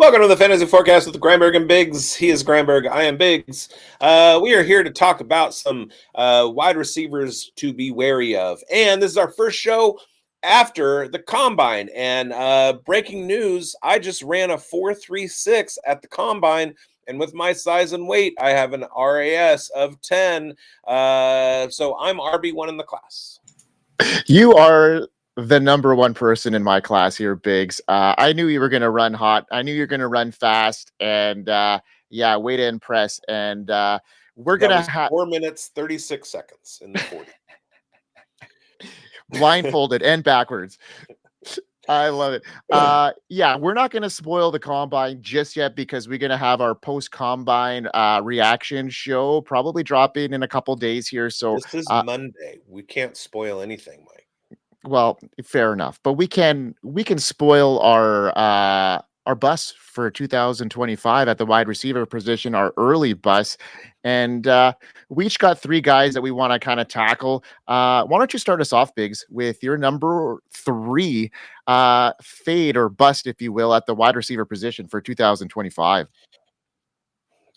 Welcome to the Fantasy Forecast with Grindberg and bigz. He is Grindberg. I am bigz. We are here to talk about some wide receivers to be wary of. And this is our first show after the Combine. And breaking news, I just ran a 4.36 at the Combine. And with my size and weight, I have an RAS of 10. So I'm RB1 in the class. You are the number one person in my class here, bigz. I knew you were going to run hot. I knew you were going to run fast. And yeah, way to impress. And we're going to have 4 minutes, 36 seconds in the 40. Blindfolded and backwards. I love it. Yeah, we're not going to spoil the Combine just yet because we're going to have our post-Combine reaction show probably dropping in a couple days here. So this is Monday. We can't spoil anything, Mike. Well, fair enough, but we can spoil our bus for 2025 at the wide receiver position, our early bus, and we each got three guys that we want to kind of tackle. Why don't you start us off, bigz, with your number 3 fade or bust, if you will, at the wide receiver position for 2025?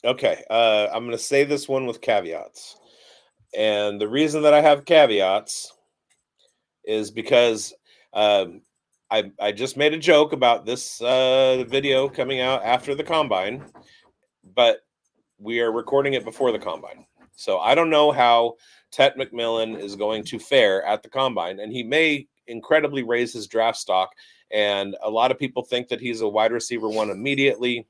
Okay, I'm going to say this one with caveats, and the reason that I have caveats is because I just made a joke about this video coming out after the Combine, but we are recording it before the Combine. So I don't know how Tet McMillan is going to fare at the Combine, and he may incredibly raise his draft stock, and a lot of people think that he's a wide receiver 1 immediately.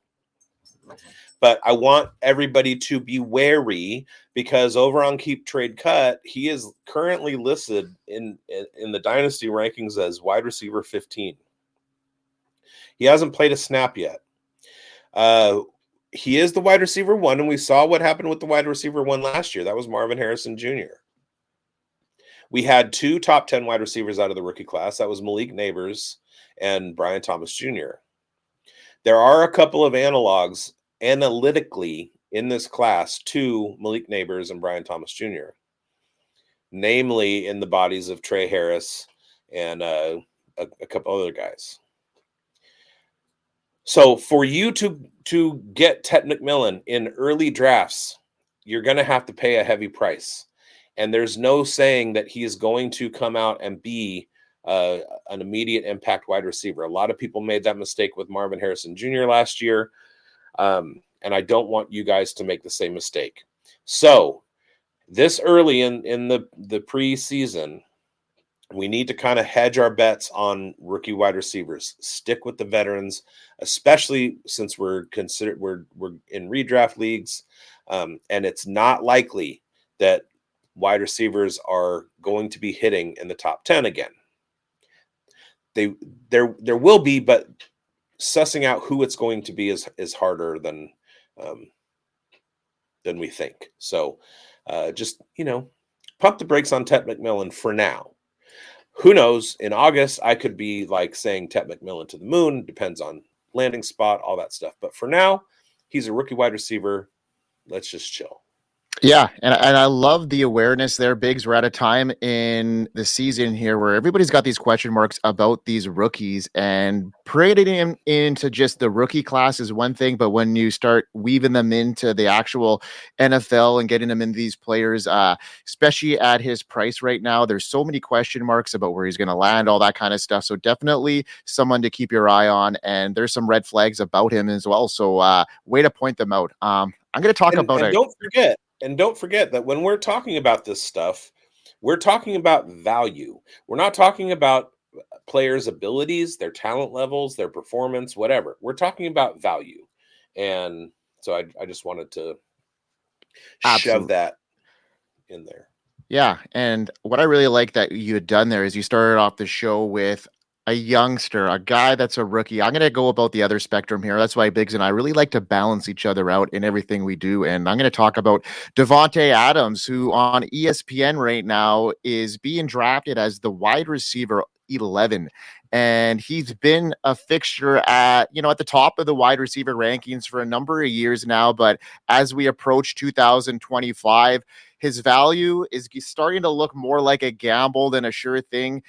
But I want everybody to be wary because over on Keep Trade Cut, he is currently listed in the dynasty rankings as wide receiver 15. He hasn't played a snap yet. He is the wide receiver 1, and we saw what happened with the wide receiver 1 last year. That was Marvin Harrison Jr. We had 2 top 10 wide receivers out of the rookie class. That was Malik Neighbors and Brian Thomas Jr. There are a couple of analogs analytically in this class to Malik Neighbors and Brian Thomas Jr., namely in the bodies of Trey Harris and a couple other guys. So for you to get Tet McMillan in early drafts, you're going to have to pay a heavy price. And there's no saying that he is going to come out and be an immediate impact wide receiver. A lot of people made that mistake with Marvin Harrison Jr. last year. And I don't want you guys to make the same mistake. So this early in the preseason, we need to kind of hedge our bets on rookie wide receivers. Stick with the veterans, especially since we're in redraft leagues, and it's not likely that wide receivers are going to be hitting in the top 10 again. There will be, but sussing out who it's going to be is harder than we think. So just, pump the brakes on Tet McMillan for now. Who knows? In August, I could be like saying Tet McMillan to the moon. Depends on landing spot, all that stuff. But for now, he's a rookie wide receiver. Let's just chill. Yeah, and I love the awareness there, bigz. We're at a time in the season here where everybody's got these question marks about these rookies, and parading them into just the rookie class is one thing, but when you start weaving them into the actual NFL and getting them into these players, especially at his price right now, there's so many question marks about where he's going to land, all that kind of stuff. So definitely someone to keep your eye on, and there's some red flags about him as well. So way to point them out. I'm going to talk about it. Don't forget that when we're talking about this stuff, we're talking about value. We're not talking about players' abilities, their talent levels, their performance, whatever. We're talking about value. And so I just wanted to shove that in there. Yeah. And what I really like that you had done there is you started off the show with a youngster, a guy that's a rookie. I'm going to go about the other spectrum here. That's why bigz and I really like to balance each other out in everything we do. And I'm going to talk about Davante Adams, who on ESPN right now is being drafted as the wide receiver 11. And he's been a fixture at the top of the wide receiver rankings for a number of years now. But as we approach 2025, his value is starting to look more like a gamble than a sure thing.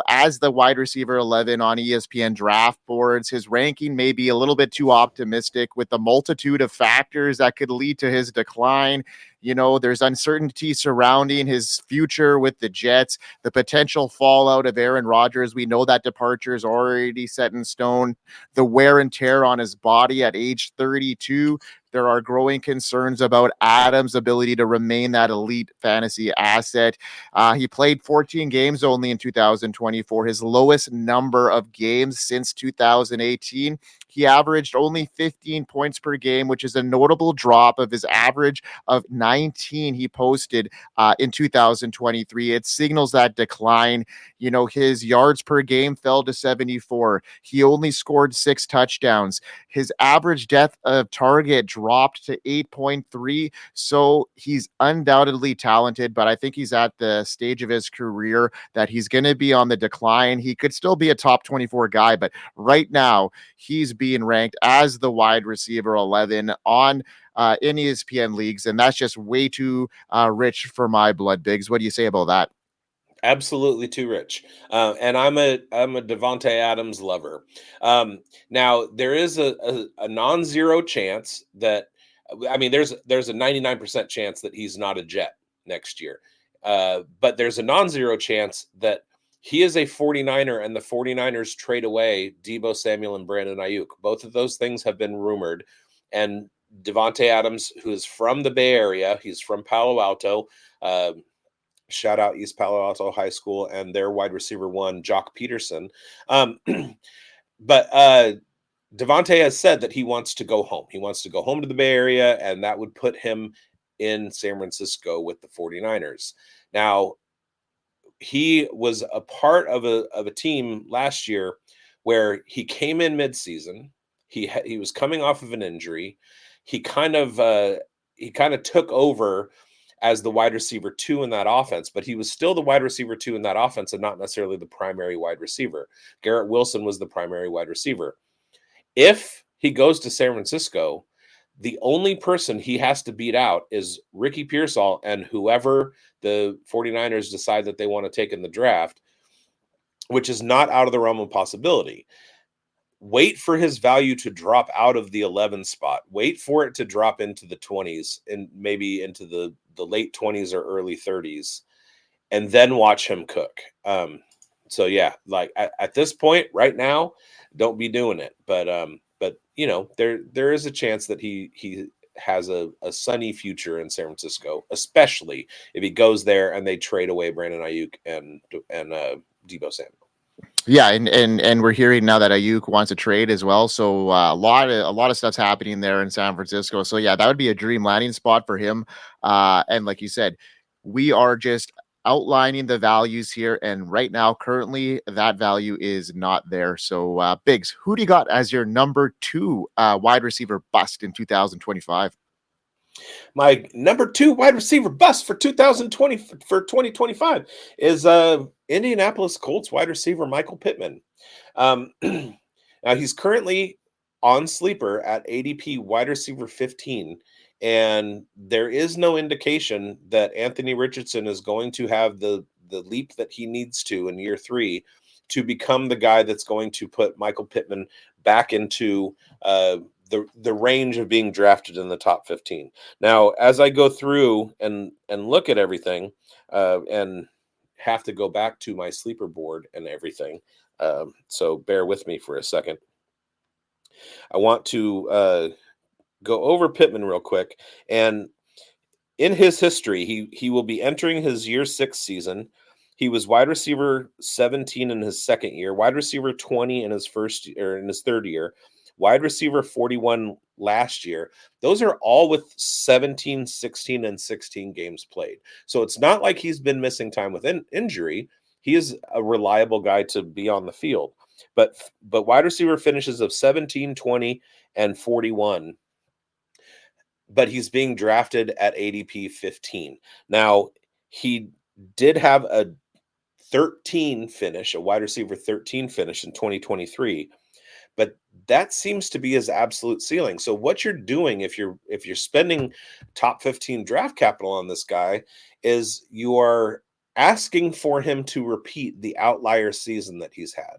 As the wide receiver 11 on ESPN draft boards, his ranking may be a little bit too optimistic with the multitude of factors that could lead to his decline. There's uncertainty surrounding his future with the Jets, the potential fallout of Aaron Rodgers. We know that departure is already set in stone. The wear and tear on his body at age 32. There are growing concerns about Adams' ability to remain that elite fantasy asset. He played 14 games only in 2024, his lowest number of games since 2018. He averaged only 15 points per game, which is a notable drop of his average of 19 he posted in 2023. It signals that decline. His yards per game fell to 74. He only scored 6 touchdowns. His average depth of target dropped to 8.3. So he's undoubtedly talented, but I think he's at the stage of his career that he's going to be on the decline. He could still be a top 24 guy, but right now he's being ranked as the wide receiver 11 on in ESPN leagues, and that's just way too rich for my blood, Biggs. What do you say about that? Absolutely too rich. And I'm a Davante Adams lover. Now there is a non-zero chance that there's a 99% chance that he's not a Jet next year. But there's a non-zero chance that he is a 49er and the 49ers trade away Deebo Samuel and Brandon Ayuk. Both of those things have been rumored. And Davante Adams, who is from the Bay Area, he's from Palo Alto. Shout out East Palo Alto High School and their wide receiver 1, Jock Peterson. But Davante has said that he wants to go home. He wants to go home to the Bay Area, and that would put him in San Francisco with the 49ers. Now, he was a part of a team last year where he came in midseason. He was coming off of an injury. He kind of took over as the wide receiver 2 in that offense, but he was still the wide receiver 2 in that offense and not necessarily the primary wide receiver. Garrett Wilson was the primary wide receiver. If he goes to San Francisco, the only person he has to beat out is Ricky Pearsall and whoever the 49ers decide that they want to take in the draft, which is not out of the realm of possibility. Wait for his value to drop out of the 11 spot. Wait for it to drop into the 20s and maybe into the late 20s or early 30s, and then watch him cook. So yeah, like at this point right now, don't be doing it. But there is a chance that he has a sunny future in San Francisco, especially if he goes there and they trade away Brandon Ayuk and Deebo Samuel. Yeah, and we're hearing now that Ayuk wants to trade as well. So a lot of stuff's happening there in San Francisco. So yeah, that would be a dream landing spot for him. And like you said, we are just outlining the values here, and right now, currently, that value is not there. So Biggs, who do you got as your number 2 wide receiver bust in 2025? My number 2 wide receiver bust for 2025 is Indianapolis Colts wide receiver Michael Pittman. Now he's currently on sleeper at ADP wide receiver 15, and there is no indication that Anthony Richardson is going to have the leap that he needs to in year 3 to become the guy that's going to put Michael Pittman back into the range of being drafted in the top 15. Now, as I go through and look at everything, and have to go back to my sleeper board and everything, so bear with me for a second. I want to go over Pittman real quick. And in his history, he will be entering his year 6 season. He was wide receiver 17 in his second year, wide receiver 20 in his third year, wide receiver 41 last year. Those are all with 17, 16, and 16 games played. So it's not like he's been missing time with injury. He is a reliable guy to be on the field. But wide receiver finishes of 17, 20, and 41. But he's being drafted at ADP 15. Now, he did have a 13 finish, a wide receiver 13 finish in 2023. But that seems to be his absolute ceiling. So what you're doing if you're spending top 15 draft capital on this guy is you are asking for him to repeat the outlier season that he's had.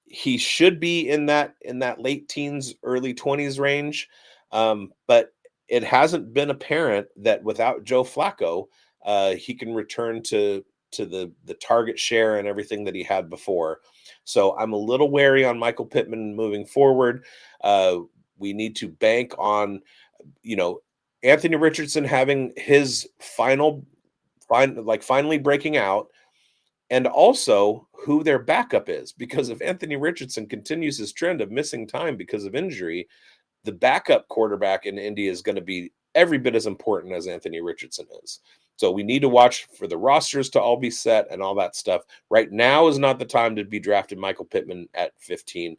He should be in that late teens, early 20s range, but it hasn't been apparent that without Joe Flacco, he can return to the target share and everything that he had before. So I'm a little wary on Michael Pittman moving forward. We need to bank on, Anthony Richardson having his finally breaking out, and also who their backup is. Because if Anthony Richardson continues his trend of missing time because of injury, the backup quarterback in Indy is going to be every bit as important as Anthony Richardson is. So we need to watch for the rosters to all be set and all that stuff. Right now is not the time to be drafting Michael Pittman at 15.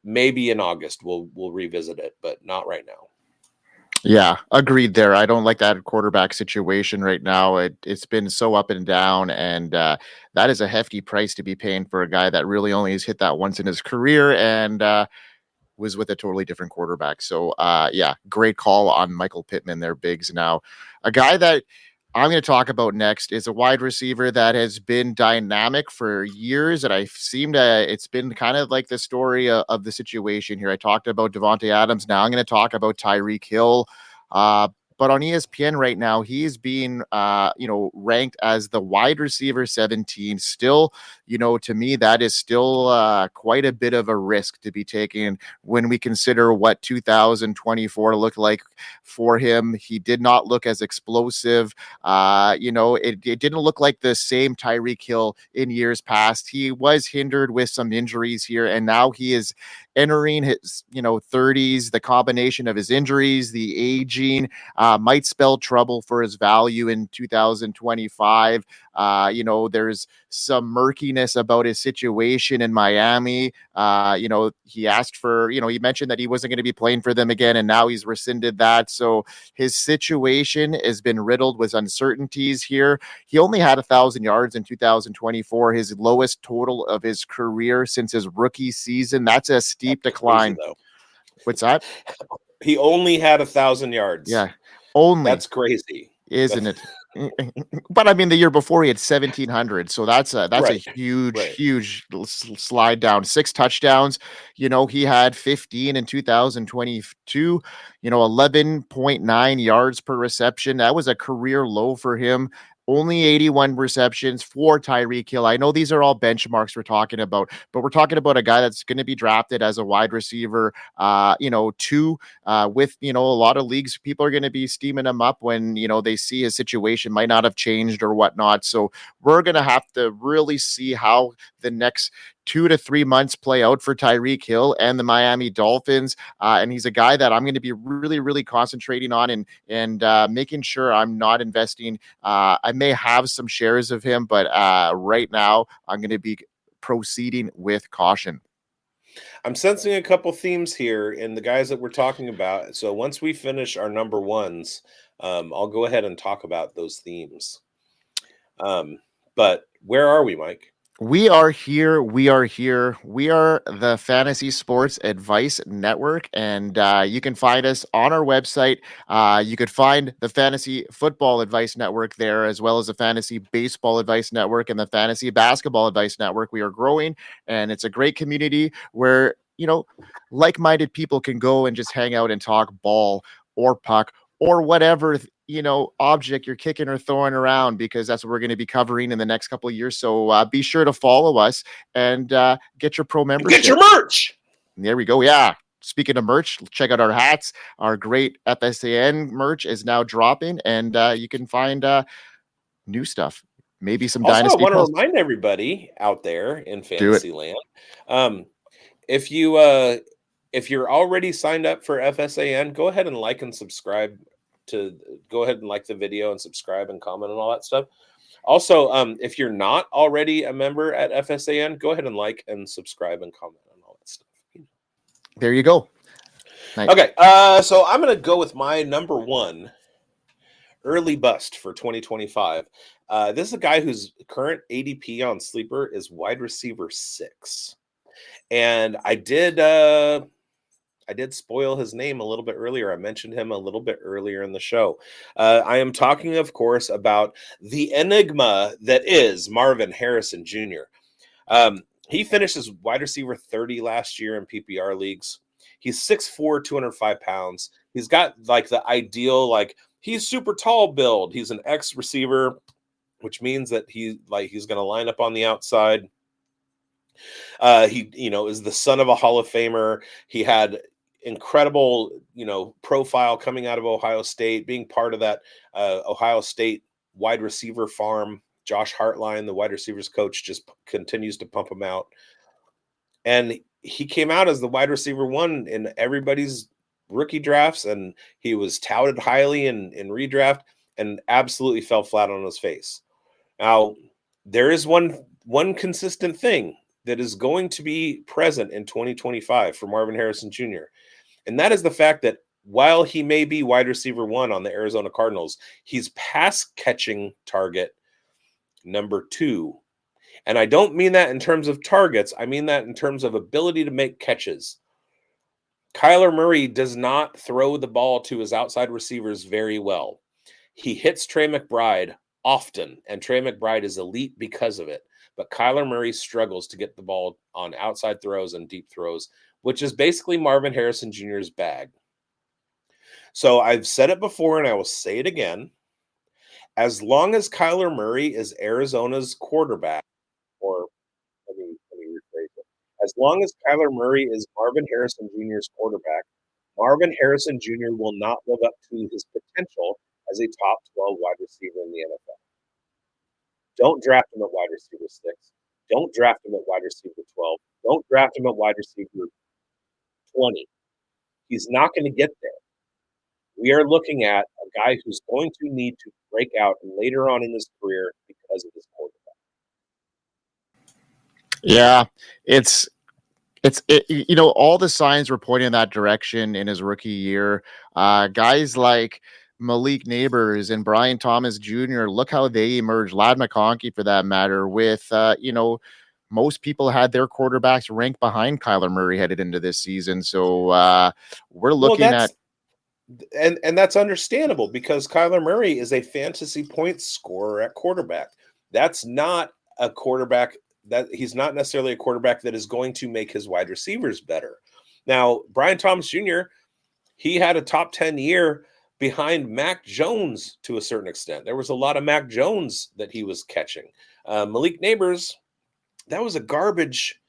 Maybe in August we'll revisit it, but not right now. Yeah, agreed there. I don't like that quarterback situation right now. It's been so up and down, and that is a hefty price to be paying for a guy that really only has hit that once in his career and was with a totally different quarterback. So, yeah, great call on Michael Pittman there, bigz. Now, a guy that I'm going to talk about next is a wide receiver that has been dynamic for years. And it's been kind of like the story of the situation here. I talked about Davante Adams. Now I'm going to talk about Tyreek Hill. But on ESPN right now, he's being, ranked as the wide receiver 17. Still, to me, that is still quite a bit of a risk to be taken when we consider what 2024 looked like for him. He did not look as explosive. It didn't look like the same Tyreek Hill in years past. He was hindered with some injuries here, and now he is entering his 30s. The combination of his injuries, the aging, might spell trouble for his value in 2025. There's some murkiness about his situation in Miami. He asked for, he mentioned that he wasn't going to be playing for them again, and now he's rescinded that. So his situation has been riddled with uncertainties here. He only had 1,000 yards in 2024, his lowest total of his career since his rookie season. That's a steep decline. Crazy, what's that? He only had 1,000 yards. Yeah, only. That's crazy, isn't it? But I mean, the year before he had 1,700, so that's Right. a huge slide down. 6 touchdowns. He had 15 in 2022. 11.9 yards per reception. That was a career low for him. Only 81 receptions for Tyreek Hill. I know these are all benchmarks we're talking about, but we're talking about a guy that's going to be drafted as a wide receiver, 2, with, a lot of leagues. People are going to be steaming him up when, they see his situation might not have changed or whatnot. So we're going to have to really see how the next 2 to 3 months play out for Tyreek Hill and the Miami Dolphins. And he's a guy that I'm going to be really, really concentrating on and making sure I'm not investing. I may have some shares of him, but right now I'm going to be proceeding with caution. I'm sensing a couple themes here in the guys that we're talking about. So once we finish our number ones, I'll go ahead and talk about those themes. But where are we, Mike? We are here. We are the Fantasy Sports Advice Network, and you can find us on our website. You could find the Fantasy Football Advice Network there, as well as the Fantasy Baseball Advice Network and the Fantasy Basketball Advice Network. We are growing, and it's a great community where, like-minded people can go and just hang out and talk ball or puck or whatever object you're kicking or throwing around, because that's what we're going to be covering in the next couple of years. So be sure to follow us and get your pro membership. Get your merch. There we go. Yeah. Speaking of merch, check out our hats. Our great FSAN merch is now dropping, and you can find new stuff. Maybe some also, dynasty. I want to remind everybody out there in Fantasyland, if you're already signed up for FSAN, go ahead and like and subscribe. Go ahead and like the video and subscribe and comment and all that stuff. Also, if you're not already a member at FSAN, go ahead and like and subscribe and comment on all that stuff. There you go. Nice. Okay, so I'm going to go with my number one early bust for 2025. This is a guy whose current ADP on Sleeper is wide receiver 6. And I did spoil his name a little bit earlier. I mentioned him a little bit earlier in the show. I am talking, of course, about the enigma that is Marvin Harrison Jr. He finished as wide receiver 30 last year in PPR leagues. He's 6'4", 205 pounds. He's got like the ideal, like he's super tall build. He's an X receiver, which means that he's going to line up on the outside. He, is the son of a Hall of Famer. He had incredible, profile coming out of Ohio State, being part of that Ohio State wide receiver farm. Josh Hartline, the wide receivers coach, just continues to pump him out. And he came out as the wide receiver 1 in everybody's rookie drafts, and he was touted highly in redraft and absolutely fell flat on his face. Now, there is one consistent thing that is going to be present in 2025 for Marvin Harrison Jr., and that is the fact that while he may be wide receiver 1 on the Arizona Cardinals, he's pass catching target number 2. And I don't mean that in terms of targets. I mean that in terms of ability to make catches. Kyler Murray does not throw the ball to his outside receivers very well. He hits Trey McBride often, and Trey McBride is elite because of it. But Kyler Murray struggles to get the ball on outside throws and deep throws, which is basically Marvin Harrison Jr.'s bag. So I've said it before, and I will say it again. As long as Kyler Murray is Arizona's quarterback, or let me rephrase it. As long as Kyler Murray is Marvin Harrison Jr.'s quarterback, Marvin Harrison Jr. will not live up to his potential as a top 12 wide receiver in the NFL. Don't draft him at wide receiver 6. Don't draft him at wide receiver 12. Don't draft him at wide receiver 20. He's not going to get there. We are looking at a guy who's going to need to break out later on in his career because of his quarterback. Yeah, it's all the signs were pointing in that direction in his rookie year. Guys like Malik Neighbors and Brian Thomas Jr., look how they emerged. Ladd McConkey, for that matter, with most people had their quarterbacks ranked behind Kyler Murray headed into this season. So we're looking at. And that's understandable because Kyler Murray is a fantasy points scorer at quarterback. That's not a quarterback that he's not necessarily a quarterback that is going to make his wide receivers better. Now, Brian Thomas Jr., he had a top 10 year behind Mac Jones to a certain extent. There was a lot of Mac Jones that he was catching. Malik Neighbors, that was a garbage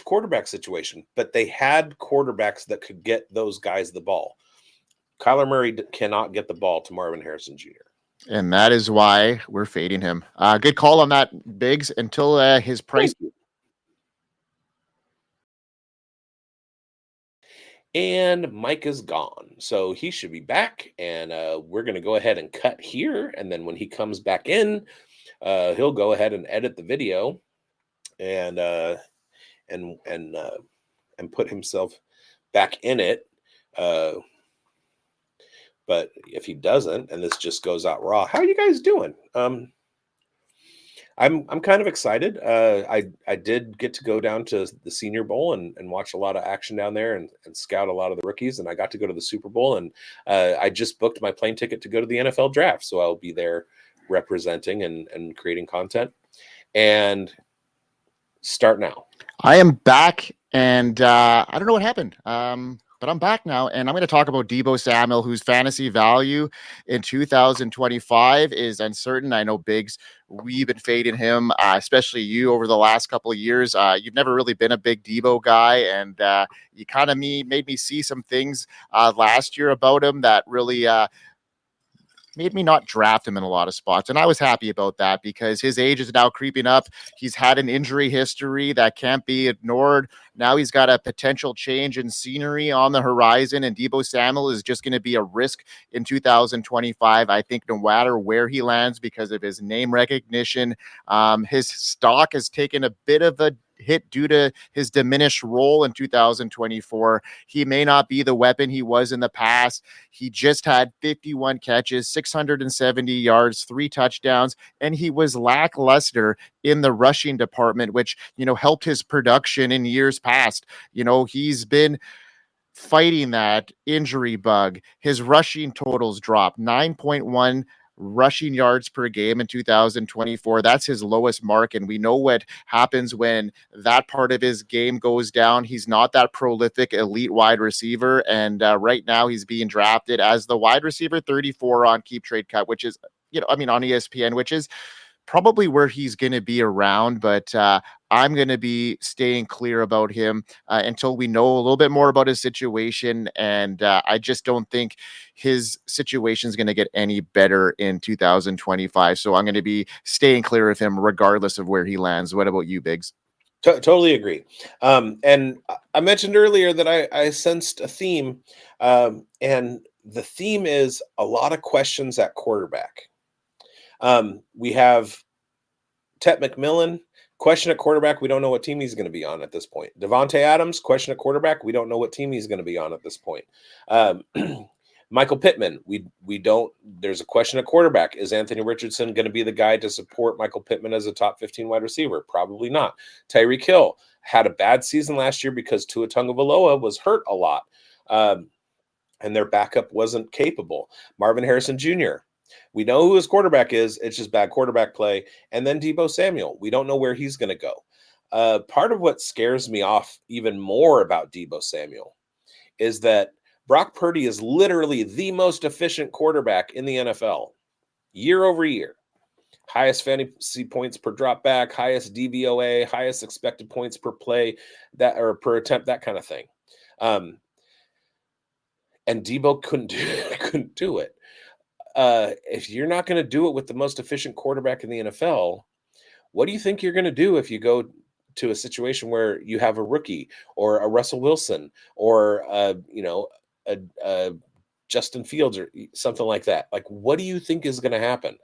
quarterback situation, but they had quarterbacks that could get those guys the ball. Kyler Murray cannot get the ball to Marvin Harrison Jr. And that is why we're fading him. Good call on that, bigz, until his price. And Mike is gone, so he should be back, and we're going to go ahead and cut here, and then when he comes back in, he'll go ahead and edit the video and put himself back in it. But if he doesn't, and this just goes out raw, how are you guys doing? I'm kind of excited. I did get to go down to the Senior Bowl and watch a lot of action down there and scout a lot of the rookies, and I got to go to the Super Bowl, and I just booked my plane ticket to go to the NFL draft, so I'll be there representing and creating content. And start now. I am back, and I don't know what happened. But I'm back now, and I'm going to talk about Deebo Samuel, whose fantasy value in 2025 is uncertain. I know, bigz, we've been fading him, especially you, over the last couple of years. You've never really been a big Deebo guy, and you kind of made me see some things last year about him that really made me not draft him in a lot of spots. And I was happy about that because his age is now creeping up. He's had an injury history that can't be ignored. Now he's got a potential change in scenery on the horizon, and Deebo Samuel is just going to be a risk in 2025. I think no matter where he lands, because of his name recognition, his stock has taken a bit of a hit due to his diminished role in 2024. He may not be the weapon he was in the past. He just had 51 catches, 670 yards, 3 touchdowns, and he was lackluster in the rushing department, which, helped his production in years past. He's been fighting that injury bug. His rushing totals dropped 9.1 rushing yards per game in 2024. That's his lowest mark. And we know what happens when that part of his game goes down. He's not that prolific elite wide receiver. And right now he's being drafted as the wide receiver 34 on Keep Trade Cut, which is, on ESPN, which is probably where he's going to be around, but I'm going to be staying clear about him until we know a little bit more about his situation. And I just don't think his situation is going to get any better in 2025. So I'm going to be staying clear of him regardless of where he lands. What about you, bigz? Totally agree. And I mentioned earlier that I sensed a theme, and the theme is a lot of questions at quarterback. We have Tet McMillan, question at quarterback. We don't know what team he's going to be on at this point. Davante Adams, question at quarterback. We don't know what team he's going to be on at this point. Michael Pittman, we don't. There's a question at quarterback. Is Anthony Richardson going to be the guy to support Michael Pittman as a top 15 wide receiver? Probably not. Tyreek Hill had a bad season last year because Tua Tagovailoa was hurt a lot, and their backup wasn't capable. Marvin Harrison Jr., we know who his quarterback is. It's just bad quarterback play. And then Deebo Samuel. We don't know where he's going to go. Part of what scares me off even more about Deebo Samuel is that Brock Purdy is literally the most efficient quarterback in the NFL year over year. Highest fantasy points per drop back, highest DVOA, highest expected points per play, or per attempt, that kind of thing. And Deebo couldn't do it. If you're not going to do it with the most efficient quarterback in the NFL, what do you think you're going to do if you go to a situation where you have a rookie or a Russell Wilson or a Justin Fields or something like that? Like, what do you think is going to happen?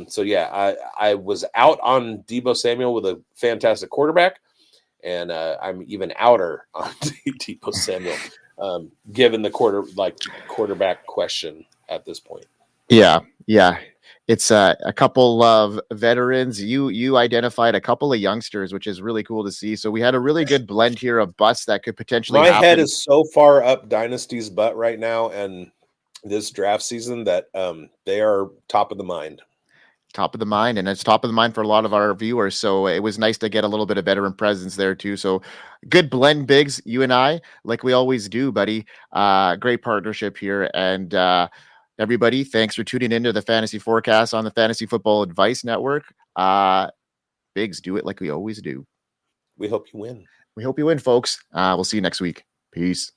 So yeah, I was out on Deebo Samuel with a fantastic quarterback, and I'm even outer on Deebo Samuel, given the quarterback question at this point. Yeah. It's a couple of veterans. You identified a couple of youngsters, which is really cool to see. So we had a really good blend here of busts that could potentially My happen. head is so far up Dynasty's butt right now, and this draft season, that they are top of the mind. Top of the mind, and it's top of the mind for a lot of our viewers. So it was nice to get a little bit of veteran presence there too. So good blend, bigz, you and I, like we always do, buddy. Great partnership here. And everybody, thanks for tuning into the Fantasy Forecast on the Fantasy Football Advice Network. Bigz, do it like we always do. We hope you win. We hope you win, folks. We'll see you next week. Peace.